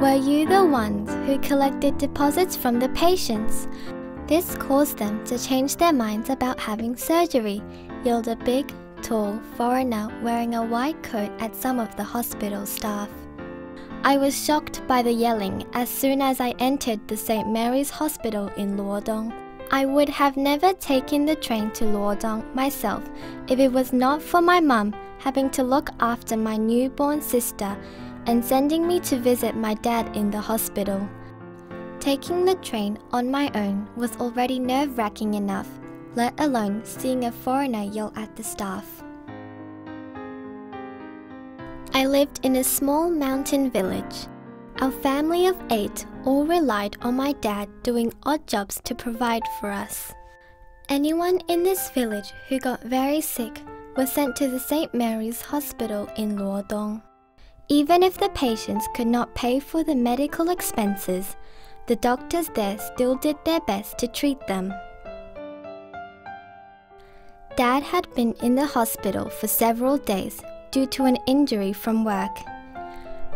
Were you the ones who collected deposits from the patients? This caused them to change their minds about having surgery, yelled a big, tall foreigner wearing a white coat at some of the hospital staff. I was shocked by the yelling as soon as I entered the St. Mary's Hospital in Luodong. I would have never taken the train to Luodong myself if it was not for my mum having to look after my newborn sister and sending me to visit my dad in the hospital. Taking the train on my own was already nerve-wracking enough, let alone seeing a foreigner yell at the staff. I lived in a small mountain village. Our family of 8 all relied on my dad doing odd jobs to provide for us. Anyone in this village who got very sick was sent to the St. Mary's Hospital in Luodong. Even if the patients could not pay for the medical expenses, the doctors there still did their best to treat them. Dad had been in the hospital for several days due to an injury from work.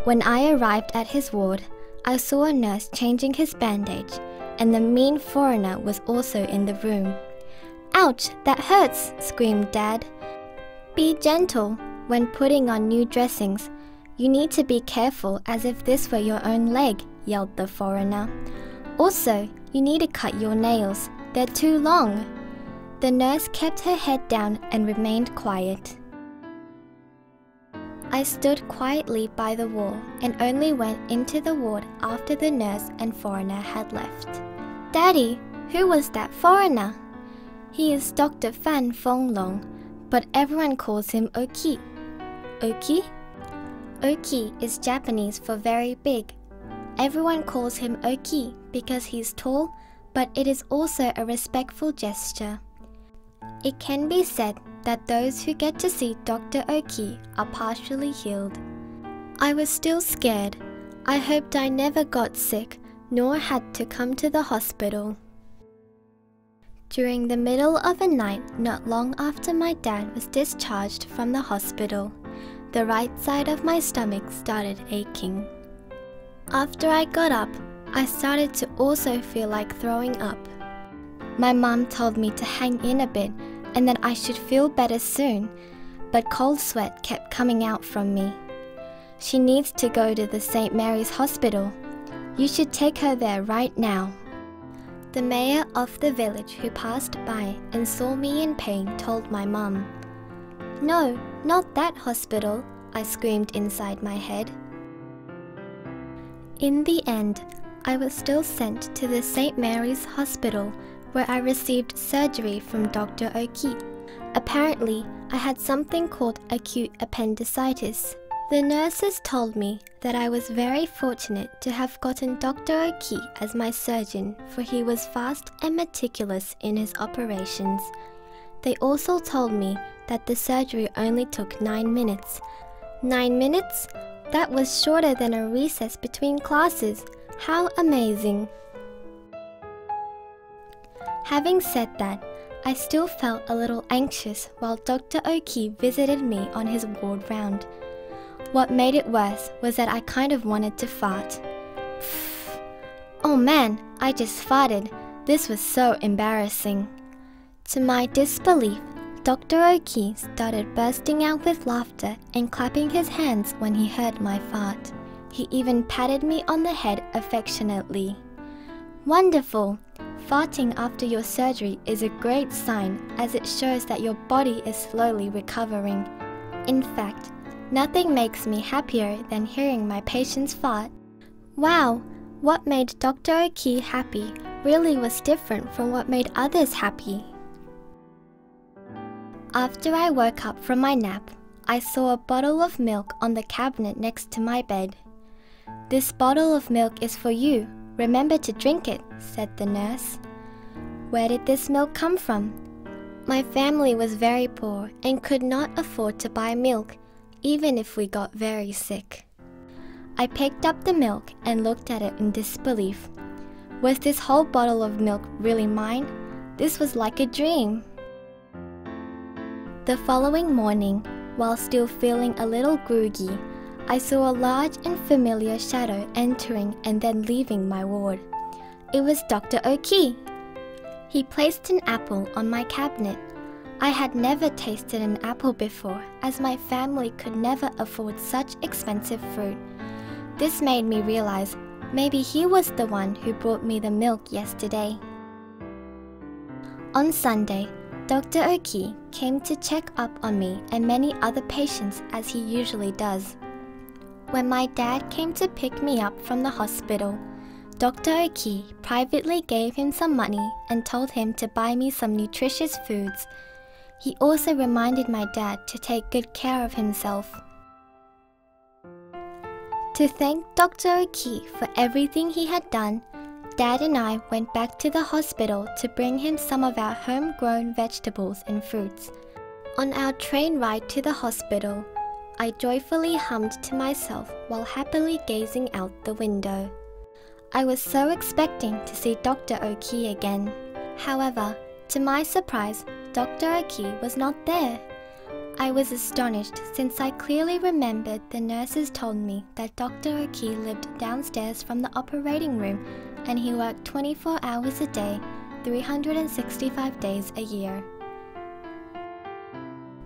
When I arrived at his ward, I saw a nurse changing his bandage, and the mean foreigner was also in the room. "Ouch, that hurts!" screamed Dad. "Be gentle when putting on new dressings. You need to be careful as if this were your own leg," yelled the foreigner. "Also, you need to cut your nails. They're too long." The nurse kept her head down and remained quiet. I stood quietly by the wall and only went into the ward after the nurse and foreigner had left. "Daddy, who was that foreigner?" "He is Dr. Fan Fonglong, but everyone calls him OKI." "OKI?" "OKI is Japanese for very big. Everyone calls him OKI because he's tall, but it is also a respectful gesture. It can be said that those who get to see Dr. OKI are partially healed." I was still scared. I hoped I never got sick, nor had to come to the hospital. During the middle of a night, not long after my dad was discharged from the hospital, the right side of my stomach started aching. After I got up, I started to also feel like throwing up. My mom told me to hang in a bit and that I should feel better soon, but cold sweat kept coming out from me. "She needs to go to the St. Mary's Hospital. You should take her there right now." The mayor of the village who passed by and saw me in pain told my mom. "No, not that hospital," I screamed inside my head. In the end, I was still sent to the St. Mary's Hospital, where I received surgery from Dr. OKI. Apparently, I had something called acute appendicitis. The nurses told me that I was very fortunate to have gotten Dr. OKI as my surgeon, for he was fast and meticulous in his operations. They also told me that the surgery only took 9 minutes. 9 minutes? That was shorter than a recess between classes. How amazing! Having said that, I still felt a little anxious while Dr. OKI visited me on his ward round. What made it worse was that I kind of wanted to fart. Oh man, I just farted. This was so embarrassing. To my disbelief, Dr. OKI started bursting out with laughter and clapping his hands when he heard my fart. He even patted me on the head affectionately. "Wonderful! Farting after your surgery is a great sign, as it shows that your body is slowly recovering. In fact, nothing makes me happier than hearing my patients fart." Wow, what made Dr. OKI happy really was different from what made others happy. After I woke up from my nap, I saw a bottle of milk on the cabinet next to my bed. "This bottle of milk is for you. Remember to drink it," said the nurse. Where did this milk come from? My family was very poor and could not afford to buy milk, even if we got very sick. I picked up the milk and looked at it in disbelief. Was this whole bottle of milk really mine? This was like a dream. The following morning, while still feeling a little groggy, I saw a large and familiar shadow entering and then leaving my ward. It was Dr. OKI. He placed an apple on my cabinet. I had never tasted an apple before, as my family could never afford such expensive fruit. This made me realize maybe he was the one who brought me the milk yesterday. On Sunday, Dr. OKI came to check up on me and many other patients as he usually does. When my dad came to pick me up from the hospital, Dr. OKI privately gave him some money and told him to buy me some nutritious foods. He also reminded my dad to take good care of himself. To thank Dr. OKI for everything he had done, Dad and I went back to the hospital to bring him some of our homegrown vegetables and fruits. On our train ride to the hospital, I joyfully hummed to myself while happily gazing out the window. I was so expecting to see Dr. OKI again. However, to my surprise, Dr. OKI was not there. I was astonished since I clearly remembered the nurses told me that Dr. OKI lived downstairs from the operating room and he worked 24 hours a day, 365 days a year.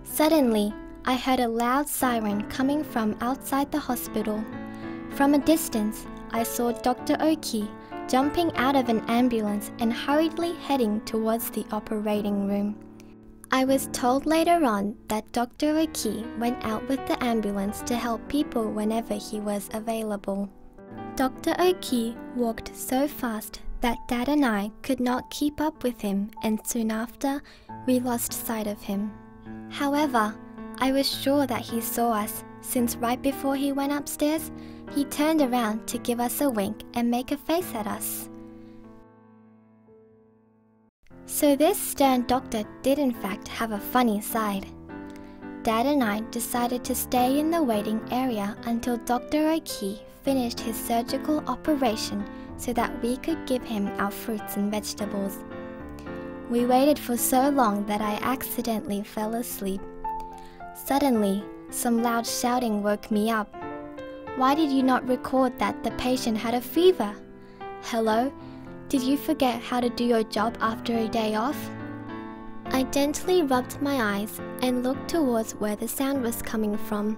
Suddenly, I heard a loud siren coming from outside the hospital. From a distance, I saw Dr. OKI jumping out of an ambulance and hurriedly heading towards the operating room. I was told later on that Dr. OKI went out with the ambulance to help people whenever he was available. Dr. OKI walked so fast that Dad and I could not keep up with him, and soon after, we lost sight of him. However, I was sure that he saw us, since right before he went upstairs, he turned around to give us a wink and make a face at us. So this stern doctor did in fact have a funny side. Dad and I decided to stay in the waiting area until Dr. OKI finished his surgical operation so that we could give him our fruits and vegetables. We waited for so long that I accidentally fell asleep. Suddenly, some loud shouting woke me up. Why did you not record that the patient had a fever? Hello? Did you forget how to do your job after a day off? I gently rubbed my eyes and looked towards where the sound was coming from.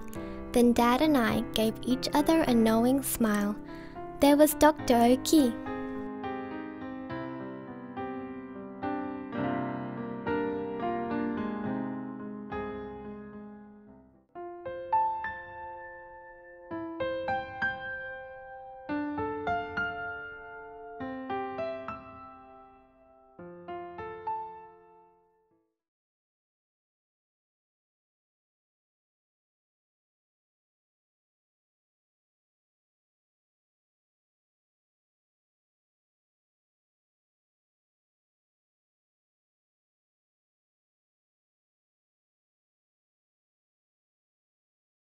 Then Dad and I gave each other a knowing smile. There was Dr. OKI.